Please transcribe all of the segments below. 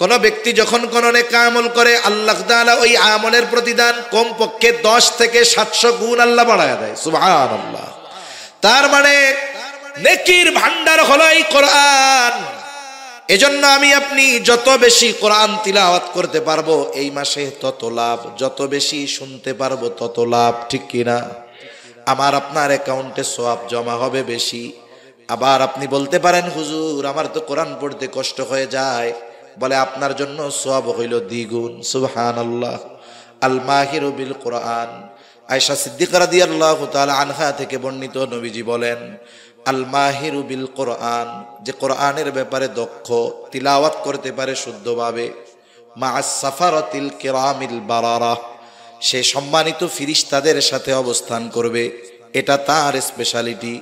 কোন ব্যক্তি যখন কোন নেক আমল করে আল্লাহ তাআলা ওই আমলের প্রতিদান কমপক্ষে 10 থেকে 700 গুণ আল্লাহ বাড়ায় দেয়। সুবহানাল্লাহ। তার মানে নেকির ভান্ডার হলো এই কোরআন। এজন্য আমি আপনি যত বেশি কোরআন তিলাওয়াত করতে পারবো এই মাসে তত লাভ, যত বেশি শুনতে পারবো তত লাভ, ঠিক কিনা? আমার আপনার অ্যাকাউন্টে সওয়াব জমা হবে বেশি। আবার আপনি বলতে পারেন, হুজুর আমার তো কোরআন পড়তে কষ্ট হয়ে যায়। বলে আপনার জন্য সওয়াব হইল দ্বিগুণ। সুবহানাল্লাহ। আল মাহিরু বিল কোরআন। আয়েশা সিদ্দিকা রাদিয়াল্লাহু তাআলা আনহা থেকে বর্ণিত, নবীজি বলেন, আল মাহিরু বিল কোরআন, যে কোরআনের ব্যাপারে দক্ষ, তিলাওয়াত করতে পারে শুদ্ধভাবে, মা'আস সাফারাতিল কিরামিল বারারা, সে সম্মানিত ফেরেশতাদের সাথে অবস্থান করবে, এটা তার স্পেশালিটি।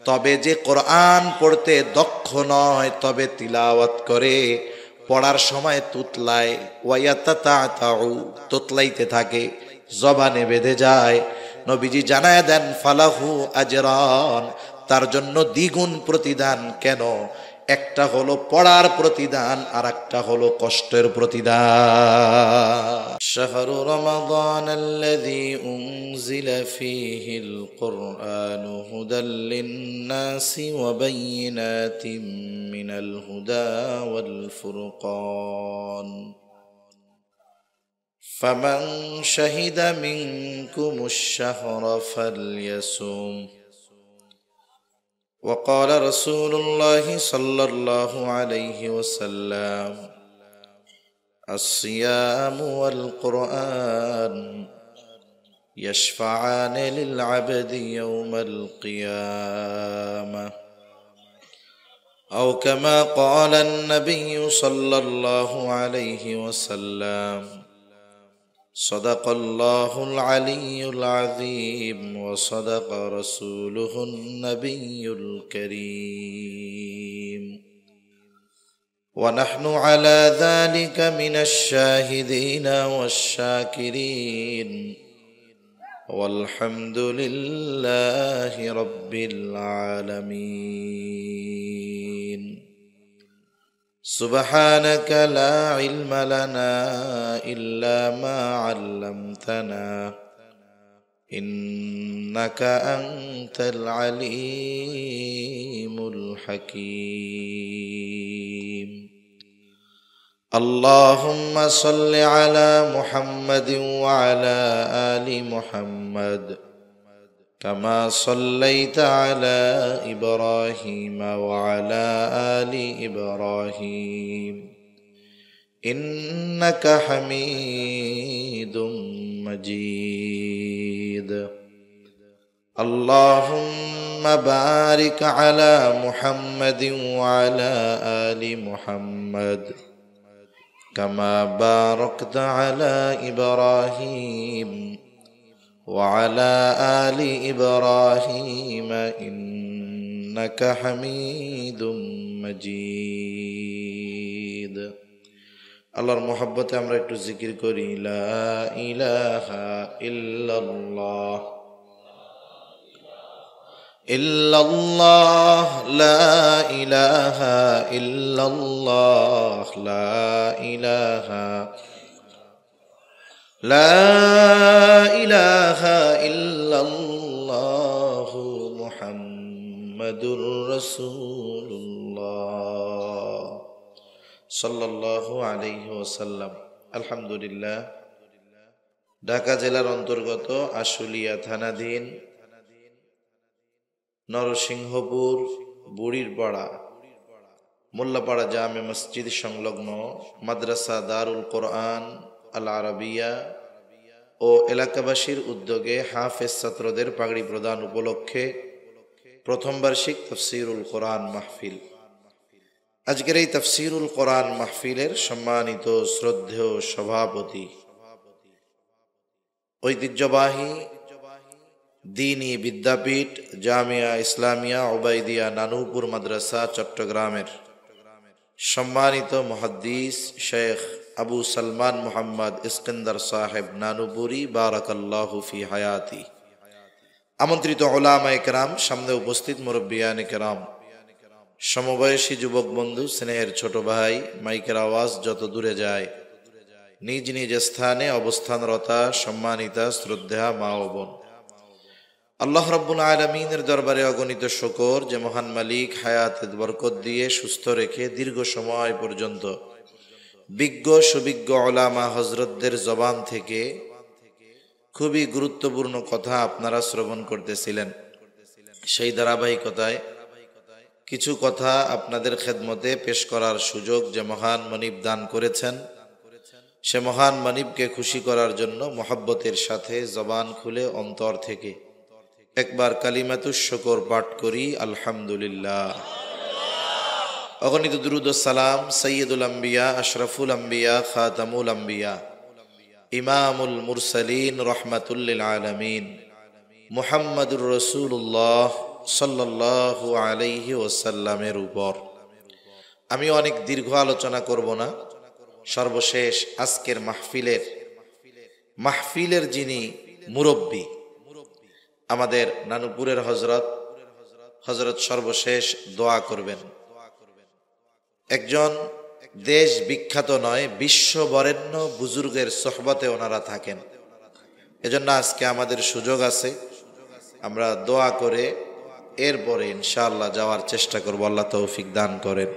তবে যে কোরআন পড়তে দক্ষ নয় তবে তিলাওয়াত করে, পড়ার সময় তুতলায়, ওয়ায়াতাতাউ, তুতলাইতে থাকে, জবানে বেঁধে যায়, নবীজি জানায় দেন ফালাহু আজরান, তার জন্য দ্বিগুণ প্রতিদান। কেন? একটা হলো পড়ার প্রতিদান আর একটা হলো কষ্টের প্রতিদান। শাহরু রমাদান আল্লাযী উনজিলা ফীহিল কুরআনু হুদাল লিন-নাসি ওয়া বায়িনাতিন মিনাল হুদা ওয়াল ফুরকান ফামান শাহিদা মিনকুমুশ শাহরা ফালইয়াসুম। وقال رسول الله صلى الله عليه وسلم الصيام والقرآن يشفعان للعبد يوم القيامة أو كما قال النبي صلى الله عليه وسلم صدق الله العلي العظيم وصدق رسوله النبي الكريم ونحن على ذلك من الشاهدين والشاكرين والحمد لله رب العالمين سبحانك لا علم لنا إلا ما علمتنا إنك أنت العليم الحكيم اللهم صل على محمد وعلى آل محمد كما صليت على إبراهيم وعلى آل إبراهيم إنك حميد مجيد اللهم بارك على محمد وعلى آل محمد كما باركت على إبراهيم وعلى آل إبراهيم إنك حميد مجيد আল্লাহর মহব্বতে আমরা একটু জিকির করি, লা ইলাহা ইল্লাল্লাহ ইল্লাল্লাহ লা ইলাহা ইল্লাল্লাহ লা ইলাহা লা ইলাহা ইল্লাল্লাহ মুহাম্মাদুর রাসূলুল্লাহ সাল্লাল্লাহু আলাইহি ওয়াসাল্লাম। আলহামদুলিল্লাহ। ঢাকা জেলার অন্তর্গত আশুলিয়া থানাধীন নরসিংহপুর বুড়িরপাড়া মোল্লাপাড়া জামে মসজিদ সংলগ্ন মাদ্রাসা দারুল কোরআন আল আরাবিয়া ও এলাকাবাসীর উদ্যোগে হাফেজ ছাত্রদের পাগড়ি প্রদান উপলক্ষে প্রথম বার্ষিক তাফসীরুল কোরআন মাহফিল। আজকের এই তাফসীরুল কোরআন মাহফিলের সম্মানিত শ্রদ্ধেয় সভাপতি, ঐতিহ্যবাহী দ্বীনী বিদ্যাপীঠ জামিয়া ইসলামিয়া ওবাইদিয়া নানুপুর মাদ্রাসা চট্টগ্রামের সম্মানিত মুহাদ্দিস শেখ আবু সালমান মোহাম্মদ ইস্কন্দর সাহেব নানুপুরি বারাকাল্লাহু ফি হায়াতি, আমন্ত্রিত উলামায়ে কেরাম, সামনে উপস্থিত মুরব্বিয়ানে কেরাম, সমবয়সী যুবক বন্ধু, স্নেহের ছোট ভাই, মাইকের আওয়াজ যত দূরে যায়, নিজ নিজ স্থানে অবস্থানরতা সম্মানিতা শ্রদ্ধা মা ও বোন, আল্লাহ রাব্বুল আলামিনের দরবারে অগণিত শুকর যে মহান মালিক হায়াতের বরকত দিয়ে সুস্থ রেখে দীর্ঘ সময় পর্যন্ত বিজ্ঞ সুবিজ্ঞ উলামা হযরতদের জবান থেকে খুবই গুরুত্বপূর্ণ কথা আপনারা শ্রবণ করতেছিলেন। সেই ধারাবাহিকতায় কিছু কথা আপনাদের খেদমতে পেশ করার সুযোগ যে মহান মনিব দান করেছেন, সে মহান মনিবকে খুশি করার জন্য মহব্বতের সাথে জবান খুলে অন্তর থেকে একবার কালিমাতুশ শুকর পাঠ করি, আলহামদুলিল্লাহ। অগণিত দুরূদ ও সালাম সাইয়্যিদুল আম্বিয়া, আশরাফুল আম্বিয়া, খাতামুল আম্বিয়া, ইমামুল মুরসালিন, রহমাতুল লিল আলামিন, মুহাম্মাদুর রাসূলুল্লাহ সাল্লাল্লাহু আলাইহি ওয়াসাল্লামের উপর। আমি অনেক দীর্ঘ আলোচনা করব না। সর্বশেষ আজকের মাহফিলের যিনি মুরব্বী, আমাদের নানুপুরের হযরত সর্বশেষ দোয়া করবেন। একজন দেশ বিখ্যাত নয়, বিশ্ব বরেণ্য বুজুর্গের সোহবতে ওনারা থাকেন। এজন্য আজকে আমাদের সুযোগ আছে, আমরা দোয়া করে এরপরে ইনশাআল্লাহ যাওয়ার চেষ্টা করব। আল্লাহ তৌফিক দান করেন।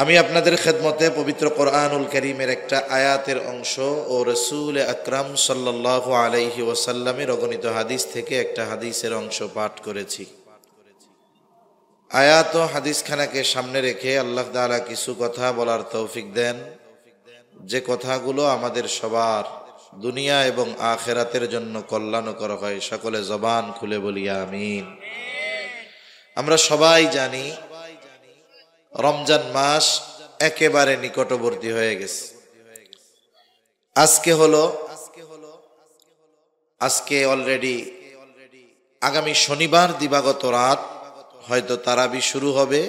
আমি আপনাদের খেদমতে পবিত্র কোরআনুল কারীমের একটা আয়াতের অংশ ও রাসূল আকরাম সাল্লাল্লাহু আলাইহি ওয়াসাল্লামের অগণিত হাদিস থেকে একটা হাদিসের অংশ পাঠ করেছি। আয়াত ও হাদিসখানাকে সামনে রেখে আল্লাহ তাআলা কিছু কথা বলার তৌফিক দেন, যে কথাগুলো আমাদের সবার দুনিয়া এবং আখিরাতের জন্য কল্যাণকর হয়। সকলে জবান খুলে বলি আমিন। আমরা সবাই জানি রমজান মাস একেবারে নিকটবর্তী হয়ে গেছে। আজকে অলরেডি আগামী শনিবার দিবাগত রাত হয়তো তারাবি শুরু হবে,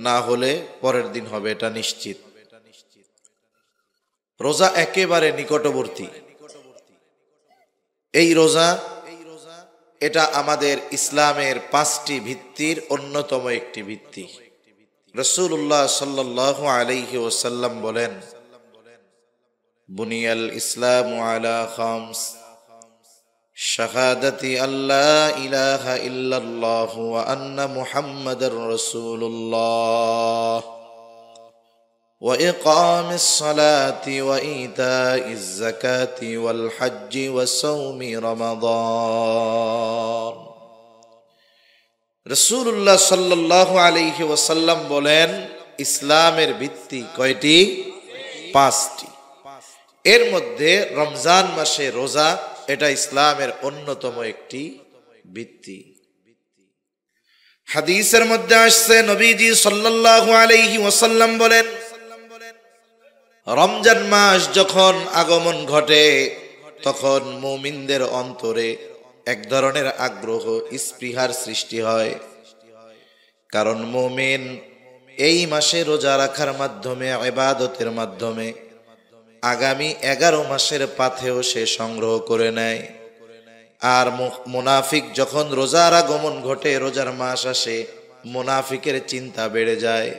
না হলে পরের দিন হবে, এটা নিশ্চিত। রোজা একেবারে নিকটবর্তী। এই রোজা এটা আমাদের ইসলামের 5টি ভিত্তির অন্যতম একটি ভিত্তি। রাসূলুল্লাহ সাল্লাল্লাহু আলাইহি ওয়াসাল্লাম বলেন, বুনিয়াল ইসলামু আলা খামস, শাহাদাতি আল্লা ইলাহা ইল্লাল্লাহ ওয়া আন্না মুহাম্মাদার রাসূলুল্লাহ ওয়া ইকামিস সালাতি ওয়া ইতাইজ যাকাতি ওয়াল হজ্জি ওয়া সাওমি রমাদান। রাসূলুল্লাহ সাল্লাল্লাহু আলাইহি ওয়াসাল্লাম বলেন, ইসলামের ভিত্তি কয়টি? 5টি। এর মধ্যে রমজান মাসে রোজা এটা ইসলামের অন্যতম একটি ভিত্তি। হাদিসের মধ্যে আসছে, নবীজি সাল্লাল্লাহু আলাইহি ওয়াসাল্লাম বলেন, রমজান মাস যখন আগমন ঘটে তখন মুমিনদের অন্তরে এক ধরনের আগ্রহ স্পৃহার সৃষ্টি হয়। কারণ মুমিন এই মাসে রোজা রাখার মাধ্যমে, ইবাদতের মাধ্যমে আগামী 11 মাসের পাথেও সে সংগ্রহ করে নেয়। আর মুনাফিক যখন রোজার আগমন ঘটে, রোজার মাস আসে, মুনাফিকের চিন্তা বেড়ে যায়।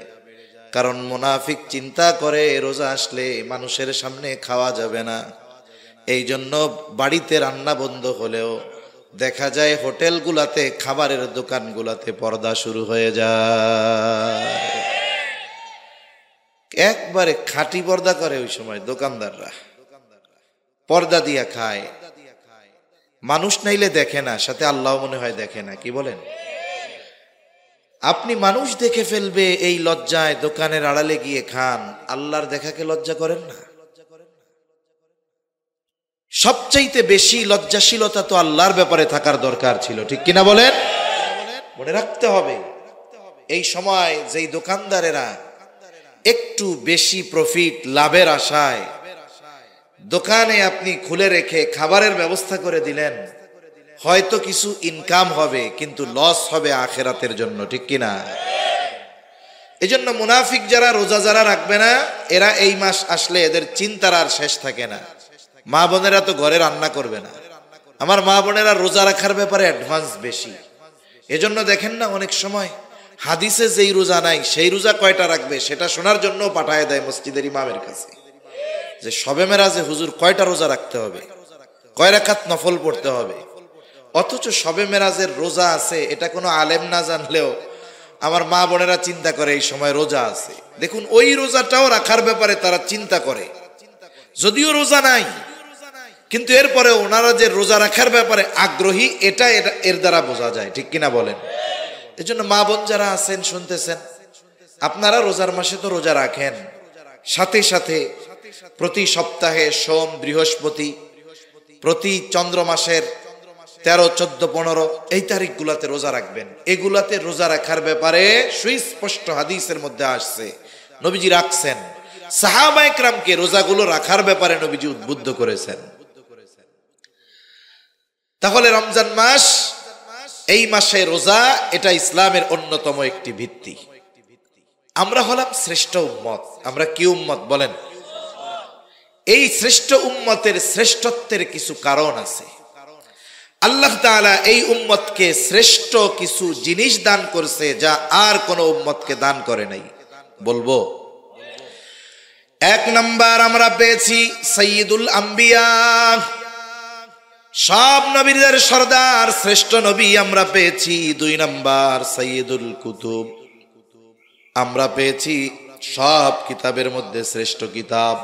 কারণ মুনাফিক চিন্তা করে রোজা আসলে মানুষের সামনে খাওয়া যাবে না, এই জন্য বাড়িতে রান্না বন্ধ হলেও দেখা যায় হোটেলগুলাতে, খাবারের দোকানগুলাতে পর্দা শুরু হয়ে যায়। একবারে খাঁটি পর্দা করে ওই সময় দোকানদাররা, পর্দা দিয়া খায়। মানুষ নাইলে দেখে না, সাথে আল্লাহ মনে হয় দেখে না। কি বলেন? আপনি মানুষ দেখে ফেলবে এই লজ্জায় দোকানের আড়ালে গিয়ে খান, আল্লাহর দেখাকে লজ্জা করেন না? সবচাইতে বেশি লজ্জাশীলতা তো আল্লাহর ব্যাপারে থাকার দরকার ছিল, ঠিক কিনা বলেন? মনে রাখতে হবে, এই সময় যেই দোকানদারেরা একটু বেশি প্রফিট লাভের আশায় দোকানে আপনি খুলে রেখে খাবারের ব্যবস্থা করে দিলেন, হয়তো কিছু ইনকাম হবে কিন্তু লস হবে আখিরাতের জন্য, ঠিক কিনা? এজন্য মুনাফিক যারা, রোজা যারা রাখবে না, এরা এই মাস আসলে এদের চিন্তার আর শেষ থাকে না। মা বোনেরা তো ঘরে রান্না করবে না, আমার মা বোনেরা রোজা রাখার ব্যাপারে অ্যাডভান্স বেশি। এজন্য দেখেন না, অনেক সময় হাদিসে যেই রোজা নাই সেই রোজা কয়টা রাখবে সেটা শোনার জন্য পাঠায় দেয় মসজিদের ইমামের কাছে, যে শবে মেরাজে হুজুর কয়টা রোজা রাখতে হবে, কয় রাকাত নফল পড়তে হবে। অথচ শবে মেরাজের রোজা আছে এটা কোনো আলেম না জানলেও আমার মা বোনেরা চিন্তা করে এই সময় রোজা আছে। দেখুন ওই রোজাটাও রাখার ব্যাপারে তারা চিন্তা করে, যদিও রোজা নাই, কিন্তু এরপরে ওনারা যে রোজা রাখার ব্যাপারে আগ্রহী এটা এর দ্বারা বোঝা যায়, ঠিক কিনা বলেন? এজন্য মা বোন যারা আছেন শুনতেছেন, আপনারা রোজার মাসে তো রোজা রাখেন, সাথে সাথে প্রতি সপ্তাহে সোম বৃহস্পতি, প্রতি চন্দ্র মাসের 13, 14, 15 এই তারিখগুলাতে রোজা রাখবেন। এগুলাতে রোজা রাখার ব্যাপারে সুস্পষ্ট হাদিসের মধ্যে আসছে, নবীজি রাখছেন। সাহাবায়ে কেরামকে রোজাগুলো রাখার ব্যাপারে নবীজি উদ্বুদ্ধ করেছেন। তাহলে রমজান মাস, এই মাসে রোজা, এটা ইসলামের অন্যতম একটি ভিত্তি। আমরা হলাম শ্রেষ্ঠ উম্মত। আমরা কি উম্মত বলেন? এই শ্রেষ্ঠ উম্মতের শ্রেষ্ঠত্বের কিছু কারণ আছে। আল্লাহ তাআলা এই উম্মতকে শ্রেষ্ঠ কিছু জিনিস দান করছে যা আর কোন উম্মতকে দান করে নাই। বলবো, 1 নাম্বার আমরা পেয়েছি সাইয়্যিদুল আম্বিয়া, সব নবীদের সরদার শ্রেষ্ঠ নবী আমরা পেয়েছি। 2 নাম্বার সাইয়্যিদুল কুতুব, আমরা পেয়েছি সব কিতাবের মধ্যে শ্রেষ্ঠ কিতাব।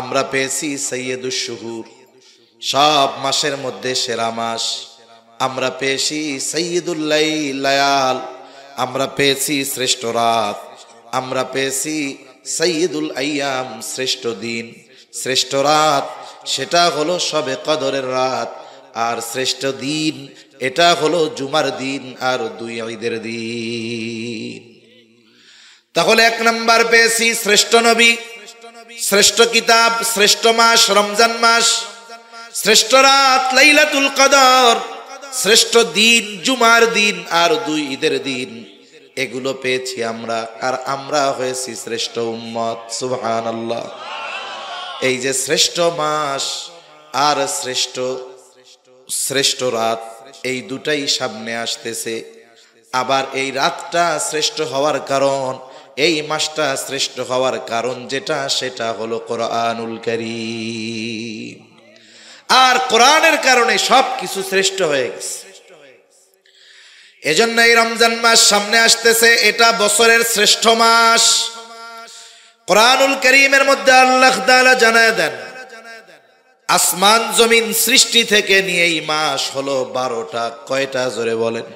আমরা পেয়েছি সাইয়্যিদুশ শুহুর, সব মাসের মধ্যে সেরা মাস। আমরা পেয়েছি সাইয়্যিদুল লায়াল, আমরা পেয়েছি শ্রেষ্ঠ রাত। আমরা পেয়েছি সাইয়্যিদুল আইয়াম, শ্রেষ্ঠ দিন। শ্রেষ্ঠ রাত সেটা হলো শবে কদরের রাত, আর শ্রেষ্ঠ দিন এটা হলো জুমার দিন আর 2 ঈদের দিন। তাহলে 1 নাম্বার পেয়েছি শ্রেষ্ঠ নবী, শ্রেষ্ঠ কিতাব, শ্রেষ্ঠ মাস রমজান মাস, শ্রেষ্ঠ রাত লাইলাতুল কদর, শ্রেষ্ঠ দিন জুমার দিন আর 2 ঈদের দিন। এগুলো পেয়েছি আমরা, আর আমরা হয়েছি শ্রেষ্ঠ উম্মত। সুবহানাল্লাহ। এই যে শ্রেষ্ঠ মাস আর শ্রেষ্ঠ রাত, এই দুটাই সামনে আসতেছে। আবার এই রাতটা শ্রেষ্ঠ হওয়ার কারণ, এই মাসটা শ্রেষ্ঠ হওয়ার কারণ যেটা, সেটা হলো কোরআনুল কারীম। আর কোরআনের কারণে সবকিছু শ্রেষ্ঠ হয়ে গেছে। এজন্য এই রমজান মাস সামনে আসতেছে, এটা বছরের শ্রেষ্ঠ মাস। কোরআনুল কারীমের মধ্যে আল্লাহ তাআলা জানায় দেন, আসমান জমিন সৃষ্টি থেকে নিয়ে এই মাস হলো 12টা। কয়টা? জোরে বলেন।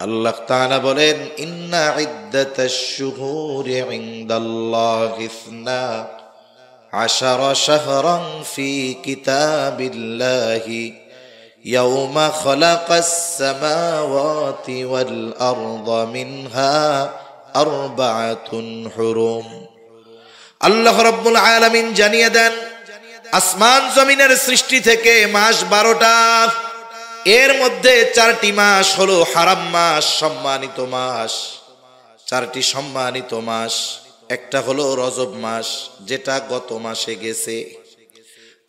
আল্লাহ তাআলা বলেন, ইন্না ইদ্দাতাশ শুহুরি ইনদাল্লাহি 12 শাহরান ফি কিতাবিল্লাহি ইয়াওমা খালাকাস সামাওয়াতি ওয়াল আরদা মিনহা আরবাআতুন হুরুম। আল্লাহ রাব্বুল আলামিন জানিয়ে দেন, আসমান জমিনের সৃষ্টি থেকে মাস 12টা, এর মধ্যে 4টি মাস হলো হারাম মাস, সম্মানিত মাস। 4টি সম্মানিত মাস, একটা হলো রজব মাস যেটা গত মাসে গেছে,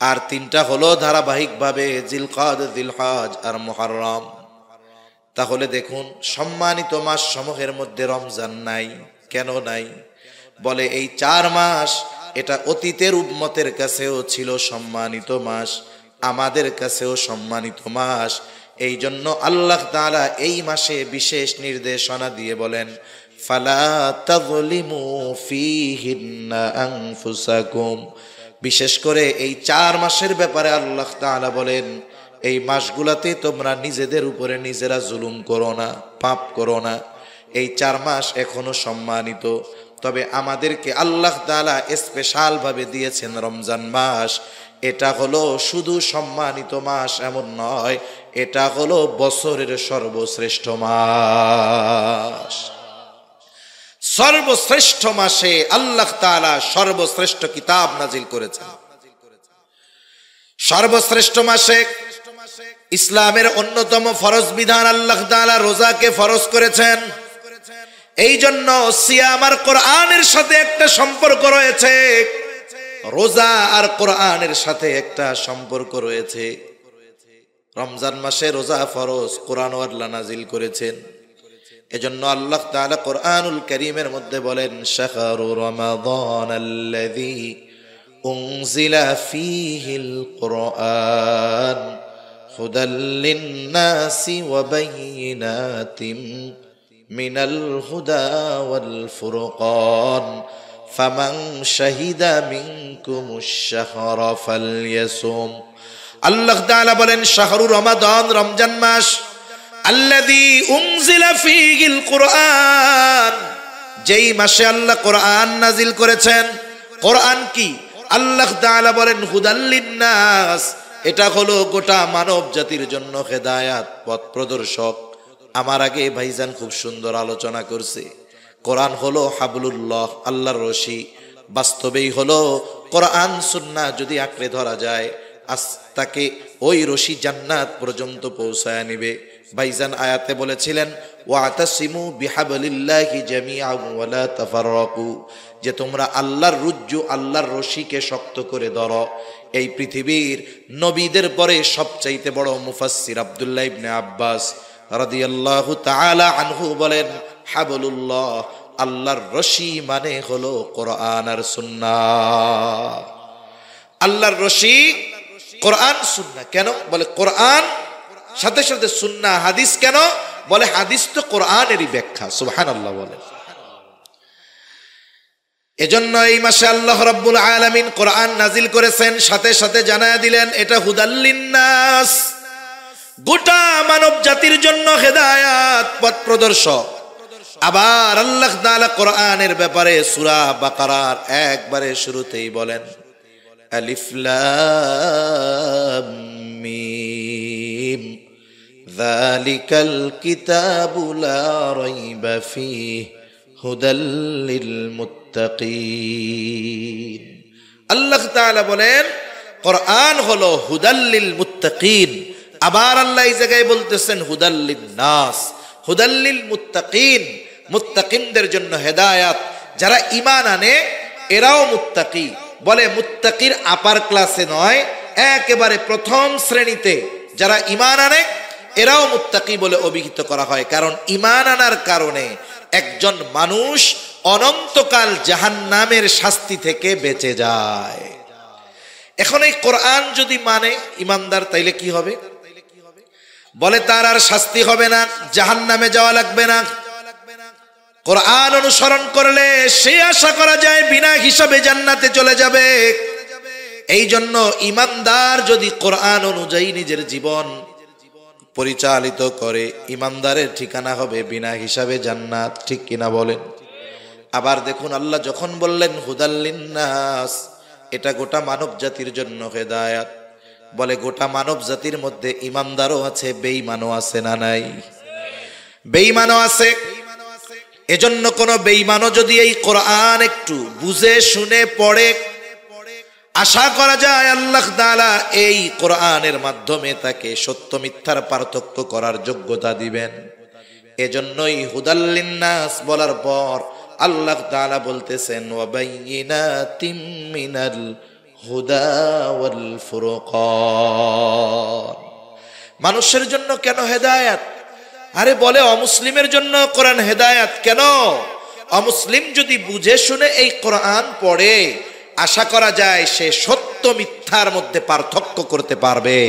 আর 3টা হলো ধারাবাহিকভাবে জিলকাদ, জিলহজ আর মুহররম। তাহলে দেখুন, সম্মানিত মাস সমূহের মধ্যে রমজান নাই। কেন নাই? বলে এই 4 মাস এটা অতীতের উম্মতের কাছেও ছিল সম্মানিত মাস, আমাদের কাছেও সম্মানিত মাস। এই জন্য আল্লাহ তাআলা এই মাসে বিশেষ নির্দেশনা দিয়ে বলেন, ফালা তাযলিমু ফীহিন্না আনফুসাকুম। বিশেষ করে এই 4 মাসের ব্যাপারে আল্লাহ তাআলা বলেন, এই মাসগুলাতে তোমরা নিজেদের উপরে নিজেরা জুলুম করো না, পাপ করো না। এই 4 মাস এখনো সম্মানিত, তবে আমাদেরকে আল্লাহ তাআলা স্পেশাল ভাবে দিয়েছেন রমজান মাস। এটা হলো শুধু সম্মানিত মাস এমন নয়, এটা হলো বছরের সর্বশ্রেষ্ঠ মাস। সর্বশ্রেষ্ঠ মাসে আল্লাহ তাআলা সর্বশ্রেষ্ঠ কিতাব নাজিল করেছেন। সর্বশ্রেষ্ঠ মাসে ইসলামের অন্যতম ফরজ বিধান আল্লাহ তাআলা রোজাকে ফরজ করেছেন। এই জন্য সিয়াম আর কোরআনের সাথে একটা সম্পর্ক রয়েছে, রোজা আর কোরআনের সাথে একটা সম্পর্ক রয়েছে। রমজান মাসে রোজা ফরজ, কোরআন আল্লাহ নাজিল করেছেন। এজন্য আল্লাহ তাআলা কোরআনুল কারীমের মধ্যে বলেন, শাহরু রমাদানাল্লাযী উনজিলা ফীহিল কুরআন হুদাল লিন-নাসি ওয়া বায়িনাতিম মিনাল হুদা ওয়াল ফুরকান ফামান শাহিদা মিনকুমুশ শাহরা ফালইয়াসুম। আল্লাহ তাআলা বলেন, শাহরু রমাদান, রমজান মাস, আল্লাযী উনজিলা ফীহিল কুরআন, যেই মাসে আল্লাহ কোরআন নাজিল করেছেন। কোরআন কি? আল্লাহ তাআলা বলেন হুদাল লিন-নাস, এটা হলো গোটা মানব জাতির জন্য হেদায়াত, পথ প্রদর্শক। আমার আগে ভাইজান খুব সুন্দর আলোচনা করছে। কোরআন হলো হাবলুল্লাহ, আল্লাহর রশি। বাস্তবেই হলো কোরআন সুন্নাহ যদি আঁকড়ে ধরা যায়, তাকে ওই রশি জান্নাত পর্যন্ত পৌঁছায় নিবে। ভাইজান আয়াতে বলেছিলেন, ওয়াতাসিমু বিহাবলিল্লাহি জামিআন ওয়া লা তাফাররাকু, যে তোমরা আল্লাহর রুজ্জু, আল্লাহর রশিকে শক্ত করে ধরো। এই পৃথিবীর নবীদের পরে সবচাইতে বড় মুফাসসির আব্দুল্লাহ ইবনে আব্বাস রাদিয়াল্লাহু তাআলা আনহু বলেন, হাবলুল্লাহ, আল্লাহর রশি মানে হলো কোরআন আর সুন্নাহ। আল্লাহর রশি কোরআন সুন্নাহ। কেন বলে কোরআন সাথে সাথে সুন্নাহ হাদিস? কেন বলে হাদিস তো কোরআনেরই ব্যাখ্যা। সুবহানাল্লাহ বলেন। এজন্য এই মাসে আল্লাহ রাব্বুল আলামিন কোরআন নাজিল করেছেন, সাথে সাথে জানায়া দিলেন এটা হুদাল লিন-নাস, গোটা মানব জাতির জন্য হেদায়াত, পথ প্রদর্শক। আবার আল্লাহ তাআলা কোরআনের ব্যাপারে সূরা বাকারার একবারে শুরুতেই বলেন, আলিফ লাম মিম যালিকাল কিতাবু লা রাইবা ফীহি হুদাল লিল মুত্তাকিন। আল্লাহ তাআলা বলেন কোরআন হলো হুদাল লিল মুত্তাকিন। আবার আল্লাহ এই জায়গায় বলতেছেন হুদাল লিন-নাস, হুদাল লিল মুত্তাকিন, মুত্তাকিনদের জন্য হেদায়াত। যারা ঈমান আনে এরাও মুত্তাকি। বলে মুত্তাকির আপার ক্লাসে নয়, একেবারে প্রথম শ্রেণীতে যারা ঈমান আনে এরাও মুত্তাকি বলে অভিহিত করা হয়। কারণ ঈমান আনার কারণে একজন মানুষ অনন্তকাল জাহান্নামের শাস্তি থেকে বেঁচে যায়। এখন এই কোরআন যদি মানে ঈমানদার, তাইলে কি হবে? বলে তার আর শাস্তি হবে না, জাহান্নামে যাওয়া লাগবে না। কোরআন অনুসরণ করলে সে আশা করা যায় বিনা হিসাবে জান্নাতে চলে যাবে। এই জন্য ঈমানদার যদি কোরআন অনুযায়ী নিজের জীবন পরিচালিত করে, ঈমানদারের ঠিকানা হবে বিনা হিসাবে জান্নাত। ঠিক কিনা বলেন? আবার দেখুন আল্লাহ যখন বললেন হুদাল লিন-নাস, এটা গোটা মানব জাতির জন্য হেদায়াত। বলে গোটা মানব জাতির মধ্যে ঈমানদারও আছে, বেঈমানও আছে না নাই? বেঈমানও আছে। এজন্য কোন বেঈমানও যদি এই কোরআন একটু বুঝে শুনে পড়ে, আশা করা যায় আল্লাহ তাআলা এই কোরআনের মাধ্যমে তাকে সত্য মিথ্যার পার্থক্য করার যোগ্যতা দিবেন। এজন্যই হুদাল লিন-নাস বলার পর আল্লাহ তাআলা বলতেছেন ওয়া বায়িনাতিম মিনাল হুদা ওয়াল ফুরকান। মানুষের জন্য কেন হেদায়াত? আরে বলে অমুসলিমের জন্য কোরআন হেদায়াত কেন? অমুসলিম যদি বুঝে শুনে এই কোরআন পড়ে, আশা করা যায় সে সত্য মিথ্যার মধ্যে পার্থক্য করতে পারবে।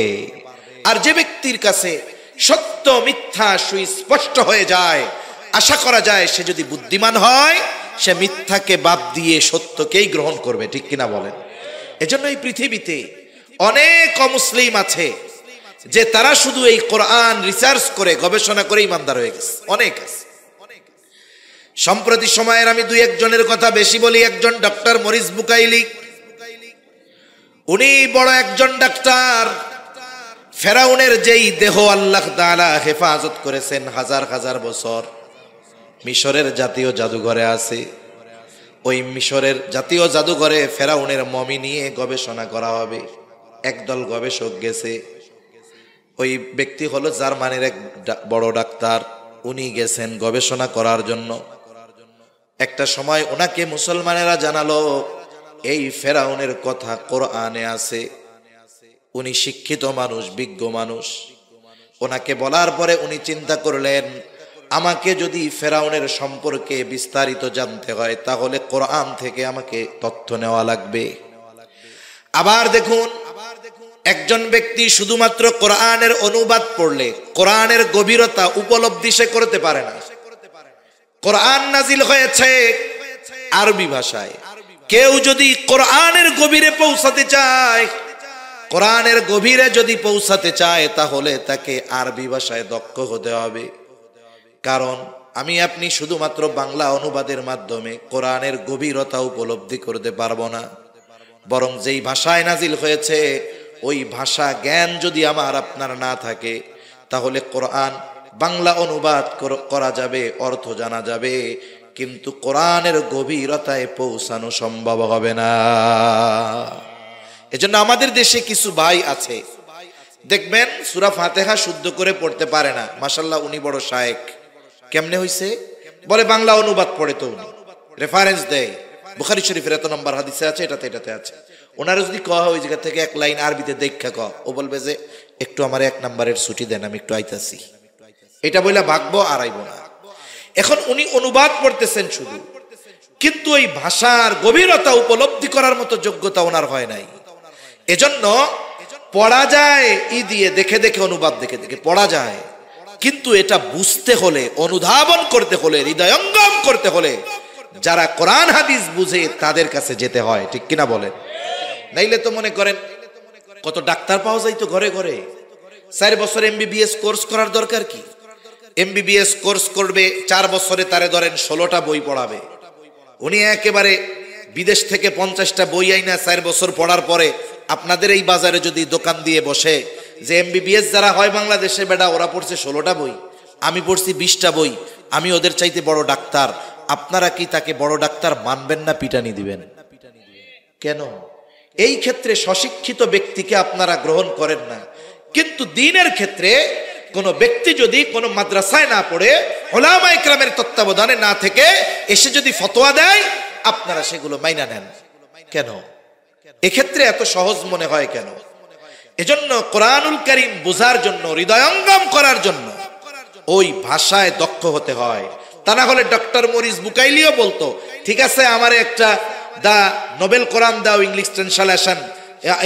আর যে ব্যক্তির কাছে সত্য মিথ্যা সুস্পষ্ট হয়ে যায়, আশা করা যায় সে যদি বুদ্ধিমান হয়, সে মিথ্যাকে বাদ দিয়ে সত্যকেই গ্রহণ করবে। ঠিক কিনা বলেন? এজন্য এই পৃথিবীতে অনেক অমুসলিম আছে যে তারা শুধু এই কোরআন রিসার্চ করে গবেষণা করে ইমানদার হয়ে গেছে। অনেক আছে। সম্প্রতি সময়ের আমি দুই একজনের কথা বেশি বলি। একজন ডক্টর মরিস বুকাইলি, উনি বড় একজন ডাক্তার। ফেরাউনের যেই দেহ আল্লাহ তাআলা হেফাজত করেছেন হাজার হাজার বছর, মিশরের জাতীয় জাদুঘরে আছে। ওই মিশরের জাতীয় জাদুঘরে ফেরাউনের মমি নিয়ে গবেষণা করা হবে। একদল গবেষক গেছে। ওই ব্যক্তি হলো জার্মানির এক বড় ডাক্তার। উনি গেছেন গবেষণা করার জন্য। একটা সময় ওনাকে মুসলমানেরা জানালো এই ফেরাউনের কথা কোরআনে আছে। উনি শিক্ষিত মানুষ, বিজ্ঞ মানুষ। ওনাকে বলার পরে উনি চিন্তা করলেন আমাকে যদি ফেরাউনের সম্পর্কে বিস্তারিত জানতে হয় তাহলে কোরআন থেকে আমাকে তথ্য নেওয়া লাগবে। আবার দেখুন, একজন ব্যক্তি শুধুমাত্র কোরআনের অনুবাদ পড়লে কোরআনের গভীরতা উপলব্ধি সে করতে পারে না। কোরআন নাজিল হয়েছে আরবি ভাষায়। কেউ যদি কোরআনের গভীরে পৌঁছাতে চায়, কোরআনের গভীরে যদি পৌঁছাতে চায় তাহলে তাকে আরবি ভাষায় দক্ষ হতে হবে। কারণ আমি আপনি শুধুমাত্র বাংলা অনুবাদের মাধ্যমে কোরআনের গভীরতা উপলব্ধি করতে পারবো না। বরং যেই ভাষায় নাজিল হয়েছে ওই ভাষা জ্ঞান যদি আমার আপনার না থাকে তাহলে কোরআন বাংলা অনুবাদ করা যাবে, অর্থ জানা যাবে, কিন্তু কোরআনের গভীরতায় পৌঁছানো সম্ভব হবে না। এজন্য আমাদের দেশে কিছু ভাই আছে, দেখবেন সূরা ফাতিহা শুদ্ধ করে পড়তে পারে না, মাশাআল্লাহ উনি বড় শায়েখ। কেমনে হইছে? বলে বাংলা অনুবাদ পড়ে, তো উনি রেফারেন্স দেয়, বুখারী শরীফের এত নম্বর হাদিসে আছে, এটাতে আছে। ওনারা যদি কয় ওই জায়গা থেকে এক লাইন আরবিতে দেখা ক, ও বলবে যে একটু আমার 1 নম্বরের ছুটি দেন, আমি একটু আইতাছি। এটা বইলা ভাগবো আর আইবো না। এখন উনি অনুবাদ পড়তেছেন শুধু, কিন্তু ওই ভাষার গভীরতা উপলব্ধি করার মতো যোগ্যতা ওনার হয় নাই। এজন্য পড়া যায় ই দিয়ে, দেখে দেখে অনুবাদ দেখে দেখে পড়া যায়, কিন্তু এটা বুঝতে হলে, অনুধাবন করতে হলে, হৃদয়ঙ্গম করতে হলে যারা কোরআন হাদিস বুঝে তাদের কাছে যেতে হয়, ঠিক কিনা বলেন? নাইলে তো মনে করেন কত ডাক্তার পাওয়া যায় তো ঘরে ঘরে। 4 বছর এমবিবিএস কোর্স করার দরকার কি? এমবিবিএস কোর্স করবে 4 বছরে, তারে ধরেন 16টা বই পড়াবে। উনি একেবারে বিদেশ থেকে 50টা বই আইনা 4 বছর পড়ার পরে আপনাদের এই বাজারে যদি দোকান দিয়ে বসে যে এমবিবিএস যারা হয় বাংলাদেশে, বেটা ওরা পড়ছে 16টা বই, আমি পড়ছি 20টা বই, আমি ওদের চাইতে বড় ডাক্তার, আপনারা কি তাকে বড় ডাক্তার মানবেন না পিটানি দিবেন? কেন? এই ক্ষেত্রে স্বশিক্ষিত ব্যক্তিকে আপনারা গ্রহণ করেন না, কিন্তু দ্বীনের ক্ষেত্রে কোন ব্যক্তি যদি কোন মাদ্রাসায় না পড়ে, উলামা ইকরামের তত্ত্বাবধানে না থেকে এসে যদি ফতোয়া দেয়, আপনারা সেগুলো মাইনা নেন কেন? এক্ষেত্রে এত সহজ মনে হয় কেন? এজন্য কোরআনুল কারীম বোঝার জন্য, হৃদয়ঙ্গম করার জন্য ওই ভাষায় দক্ষ হতে হয়। তা না হলে ডক্টর মরিস বুকাইলিও বলতো, ঠিক আছে আমারে একটা দা নোবেল কোরআন দাও, ইংলিশ ট্রান্সলেশন,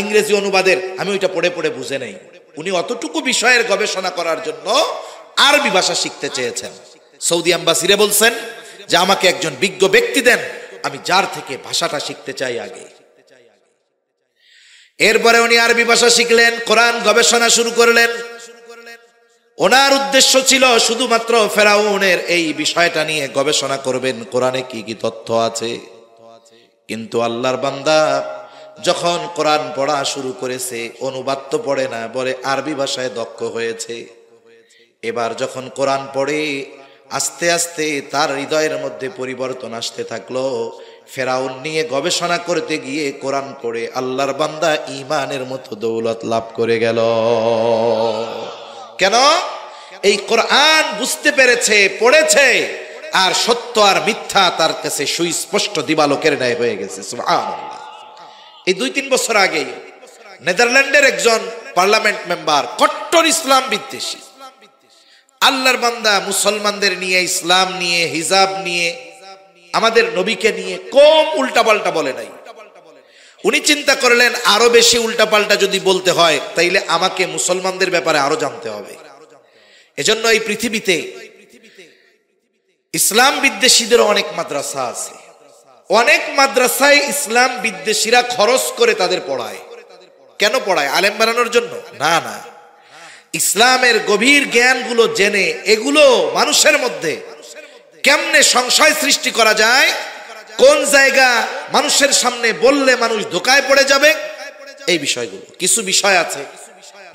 ইংরেজি অনুবাদের, আমি ওইটা পড়ে পড়ে বুঝে নেই। উনি অতটুকু বিষয়ের গবেষণা করার জন্য আরবি ভাষা শিখতে চেয়েছেন। সৌদি আম্বাসিরে বলছেন যে আমাকে একজন বিজ্ঞ ব্যক্তি দেন, আমি যার থেকে ভাষাটা শিখতে চাই আগে। এরপরে উনি আরবি ভাষা শিখলেন, কোরআন গবেষণা শুরু করলেন। ওনার উদ্দেশ্য ছিল শুধুমাত্র ফেরাউনের এই বিষয়টা নিয়ে গবেষণা করবেন, কোরআনে কি কি তথ্য আছে। কিন্তু আল্লাহর বান্দা যখন কোরআন পড়া শুরু করেছে, অনুবাদ তো পড়ে না, বলে আরবি ভাষায় দক্ষ হয়েছে। এবার যখন কোরআন পড়ে আস্তে আস্তে তার হৃদয়ের মধ্যে পরিবর্তন আসতে থাকলো। ফেরাউন নিয়ে গবেষণা করতে গিয়ে কোরআন পড়ে আল্লাহর বান্দা ঈমানের মতো দৌলত লাভ করে গেল। কেন? এই কোরআন বুঝতে পেরেছে, পড়েছে, আর সত্য আর মিথ্যা তার কাছে সুস্পষ্ট দিবালোকের ন্যায় হয়ে গেছে। সুবহানাল্লাহ। এই 2-3 বছর আগেই নেদারল্যান্ডের একজন পার্লামেন্ট মেম্বার, কট্টর ইসলাম বিদ্বেষী, আল্লাহর বান্দা মুসলমানদের নিয়ে, ইসলাম নিয়ে, হিজাব নিয়ে, আমাদের নবীকে নিয়ে কম উল্টাপাল্টা বলে নাই। উনি চিন্তা করলেন আরো বেশি উল্টাপাল্টা যদি বলতে হয় তাইলে আমাকে মুসলমানদের ব্যাপারে আরো জানতে হবে। এজন্য এই পৃথিবীতে ইসলাম বিদ্বেষীদের অনেক মাদ্রাসা আছে, অনেক মাদ্রাসায় ইসলাম বিদ্বেষীরা খরচ করে তাদের পড়ায়। কেন পড়ায়? আলেম বানানোর জন্য? না না, ইসলামের গভীর জ্ঞানগুলো জেনে এগুলো মানুষের মধ্যে কেমনে সংশয় সৃষ্টি করা যায়, কোন জায়গা মানুষের সামনে বললে মানুষ ধোঁকায় পড়ে যাবে, এই বিষয়গুলো। কিছু বিষয় আছে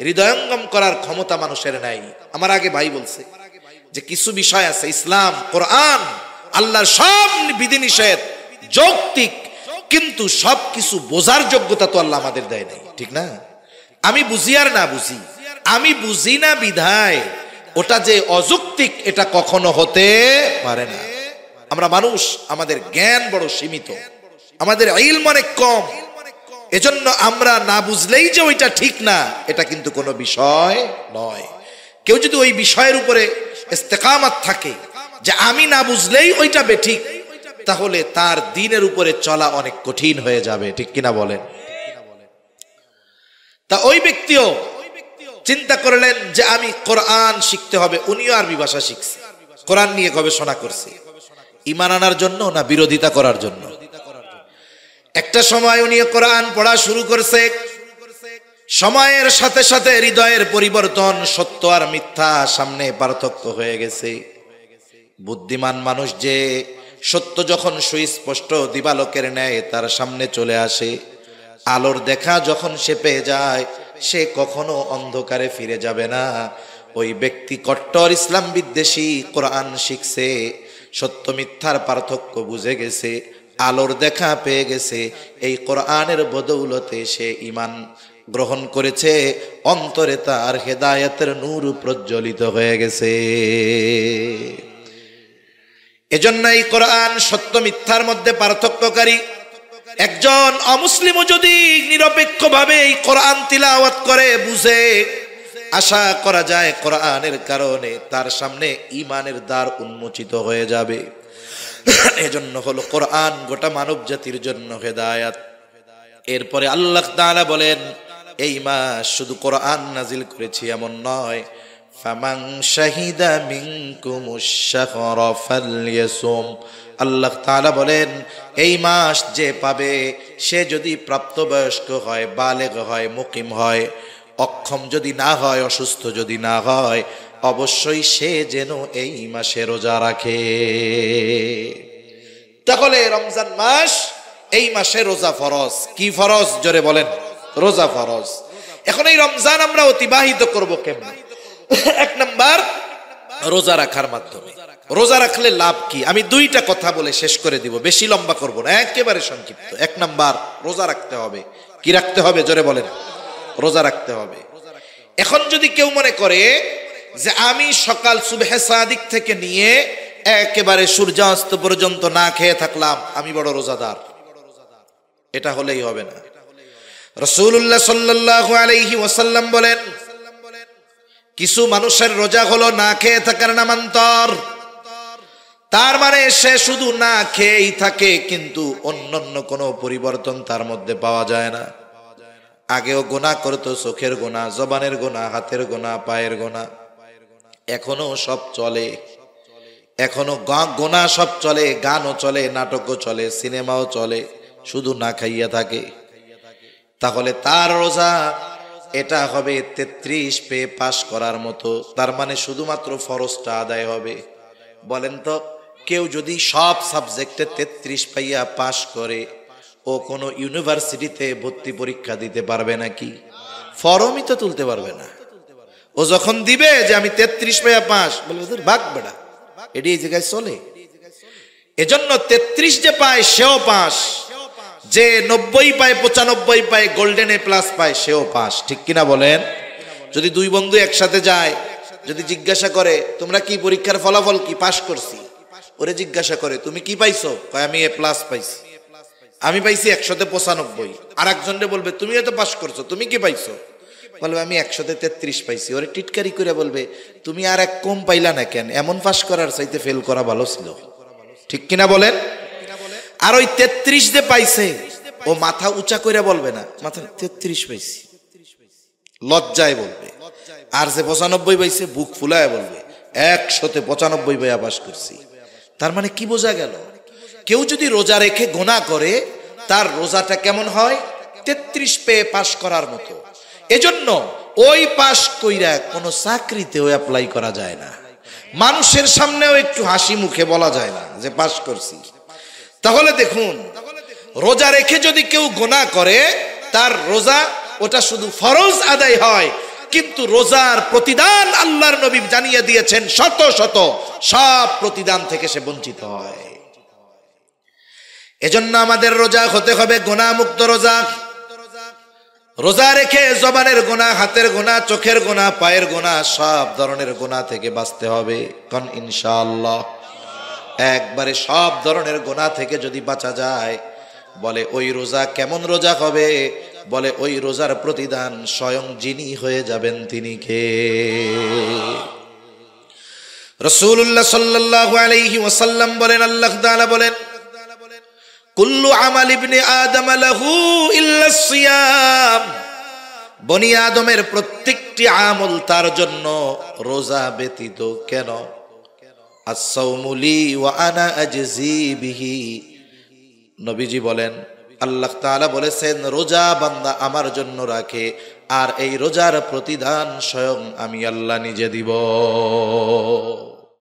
হৃদয়ঙ্গম করার ক্ষমতা মানুষের নাই। আমার আগে ভাই বলছে যে কিছু বিষয় আছে, ইসলাম, কোরআন, আল্লাহর সব বিধিনিষেধ যৌক্তিক, কিন্তু সব কিছু বোঝার যোগ্যতা তো আল্লাহ আমাদের দেয় নাই, ঠিক না? আমি বুঝি আর না বুঝি, আমি বুঝি না বিধায় ওটা যে অযৌক্তিক এটা কখনো হতে পারে না। আমরা মানুষ, আমাদের জ্ঞান বড় সীমিত, আমাদের ইলম অনেক কম। এজন্য আমরা না বুঝলেই যে ওইটা ঠিক না, এটা কিন্তু কোনো বিষয় নয়। কেউ যদি ওই বিষয়ের উপরে ইস্তেকামত থাকে যে আমি না বুঝলেই ওইটা বেঠিক, তাহলে তার দ্বীনের উপরে চলা অনেক কঠিন হয়ে যাবে, ঠিক কিনা বলেন? তা ওই ব্যক্তিও চিন্তা করলেন যে আমি কোরআন শিখতে হবে। উনিও আরবি ভাষা শিখছে, কোরআন নিয়ে গবেষণা করছে, ঈমান আনার জন্য না বিরোধিতা করার জন্য? একটা সময় উনি কোরআন পড়া শুরু করছে। সময়ের সাথে সাথে হৃদয়ের পরিবর্তন, সত্য আর মিথ্যা সামনে পার্থক্য হয়ে গেছে। বুদ্ধিমান মানুষ যে সত্য যখন সুস্পষ্ট দিবালোকের ন্যায় তার সামনে চলে আসে, আলোর দেখা যখন সে পেয়ে যায়, সে কখনো অন্ধকারে ফিরে যাবে না। ওই ব্যক্তি কট্টর ইসলাম বিদ্বেষী, কোরআন শিখছে, সত্য মিথ্যার পার্থক্য বুঝে গেছে, আলোর দেখা পেয়ে গেছে। এই কোরআনের বদৌলতে সে ঈমান গ্রহণ করেছে, অন্তরে তার হেদায়েতের নূর প্রজ্বলিত হয়ে গেছে। এজন্য এই কোরআন সত্য মিথ্যার মধ্যে পার্থক্যকারী। একজন অমুসলিমও যদি নিরপেক্ষভাবে এই কোরআন তিলাওয়াত করে বুঝে, আশা করা যায় কোরআনের কারণে তার সামনে ঈমানের দ্বার উন্মোচিত হয়ে যাবে। এজন্য হলো কোরআন গোটা মানব জাতির জন্য হেদায়েত। এরপরে আল্লাহ তাআলা বলেন, এই মাস শুধু কোরআন নাজিল করেছি এমন নয়, ফামান শাহিদা মিনকুমুশ শাহরা ফালইয়াসুম। আল্লাহ তাআলা বলেন, এই মাস যে পাবে সে যদি প্রাপ্তবয়স্ক হয়, বালেগ হয়, মুকিম হয়, অক্ষম যদি না হয়, অসুস্থ যদি না হয়, অবশ্যই সে যেন এই মাসে রোজা রাখে। তাহলে রমজান মাস, এই মাসে রোজা ফরজ। কি ফরজ? জোরে বলেন। রোজা ফরজ। এখন এই রমজান আমরা অতিবাহিত করব কেমন? এক নাম্বার, রোজা রাখার মাধ্যমে। রোজা রাখলে লাভ কি? আমি দুইটা কথা বলে শেষ করে দিব, বেশি লম্বা করব না, একেবারে সংক্ষিপ্ত। এক নাম্বার, রোজা রাখতে হবে। কি রাখতে হবে? জোরে বলেন। রোজা রাখতে হবে। এখন যদি কেউ মনে করে যে আমি সকাল সুবহে সাদিক থেকে নিয়ে একেবারে সূর্যাস্ত পর্যন্ত না খেয়ে থাকলাম, আমি বড় রোজাদার, এটা হলেই হবে না। রাসূলুল্লাহ সাল্লাল্লাহু আলাইহি ওয়াসাল্লাম বলেন, কিছু মানুষের রোজা হলো না খেয়ে থাকার নামান্তর। তার মানে সে শুধু না খেয়েই থাকে, কিন্তু অন্যান্য কোনো পরিবর্তন তার মধ্যে পাওয়া যায় না। আগেও গুনাহ করতো, চোখের গুনাহ, জবানের গুনাহ, হাতের গুনাহ, পায়ের গুনাহ, এখনো সব চলে। এখনো গুনাহ সব চলে, গানও চলে, নাটকও চলে, সিনেমাও চলে, শুধু না খাইয়া থাকে। তাহলে তার রোজা এটা হবে 33 পেয়ে পাশ করার মতো। তার মানে শুধুমাত্র ফরজটা আদায় হবে। বলেন তো, কেউ যদি সব সাবজেক্টে 33 পাইয়া পাশ করে, ও কোনো ইউনিভার্সিটিতে ভর্তি পরীক্ষা দিতে পারবে নাকি? ফর্মই তো তুলতে পারবে না। ও যখন দিবে যে আমি 33 পাইয়া পাশ, বলবে তোর ভাগ বেটা, এটি এই জায়গায় চলে। এজন্য 33 যে পায় সেও পাস, যে 90 পায়, 95 পায়, গোল্ডেন এ প্লাস পায়, সেও পাস, ঠিক কিনা বলেন? যদি দুই বন্ধু একসাথে যায়, যদি জিজ্ঞাসা করে তোমরা কি পরীক্ষার ফলাফল কি, পাস করছি, ওরে জিজ্ঞাসা করে তুমি কি পাইছো, কয় আমি এ প্লাস পাইছি। আমি পাইছি 100-95। আর একজনরে বলবে তুমিও তো পাস করছো, তুমি কি পাইছো, বলবে আমি 133 পাইছি। ওরে টিটকারি করে বলবে তুমি আর এক কম পাইলা না কেন, এমন পাস করার চাইতে ফেল করা ভালো ছিল, ঠিক কিনা বলেন? আর ওই 33 যে পাইছে, ও মাথা উঁচা করে বলবে না মাথা 33 পাইছি, লজ্জায় বলবে। আর যে 95 পাইছে বুক ফুলায় বলবে 195 পাইয়া পাস করছি। তার মানে কি বোঝা গেল? কেউ যদি রোজা রেখে গুনাহ করে, তার রোজাটা কেমন হয়? 33 পেয়ে পাস করার মতো। এজন্য ওই পাস কইরা কোনো চাকরিতেও অ্যাপ্লাই করা যায় না, মানুষের সামনেও একটু হাসি মুখে বলা যায় না যে পাস করছি। তাহলে দেখুন, রোজা রেখে যদি কেউ গুনাহ করে, তার রোজা ওটা শুধু ফরজ আদায় হয়, কিন্তু রোজার প্রতিদান আল্লাহর নবী জানিয়ে দিয়েছেন শত শত, সব প্রতিদান থেকে সে বঞ্চিত হয়। এজন্য আমাদের রোজা হতে হবে গুনাহ মুক্ত রোজা। রোজা রেখে জবানের গুনাহ, হাতের গুনাহ, চোখের গুনাহ, পায়ের গুনাহ, সব ধরনের গুনাহ থেকে বাঁচতে হবে। কোন ইনশাআল্লাহ। একবারে সব ধরনের গুনাহ থেকে যদি বাঁচা যায়, বলে ওই রোজা কেমন রোজা হবে? বলে ওই রোজার প্রতিদান স্বয়ং যিনি হয়ে যাবেন তিনি কে? রাসূলুল্লাহ সাল্লাল্লাহু আলাইহি ওয়াসাল্লাম বলেন, আল্লাহ তাআলা বলেন, কুল্লু আমাল ইবনে আদম লাহু ইল্লা সিয়াম, বনি আদমের প্রত্যেকটি আমল তার জন্য, রোজা ব্যতীত। কেন? as-sawmu li wa ana ajzi bihi, নবীজি বলেন, আল্লাহ তাআলা বলেছেন রোজা বান্দা আমার জন্য রাখে, আর এই রোজার প্রতিদান স্বয়ং আমি আল্লাহ নিজে দিব।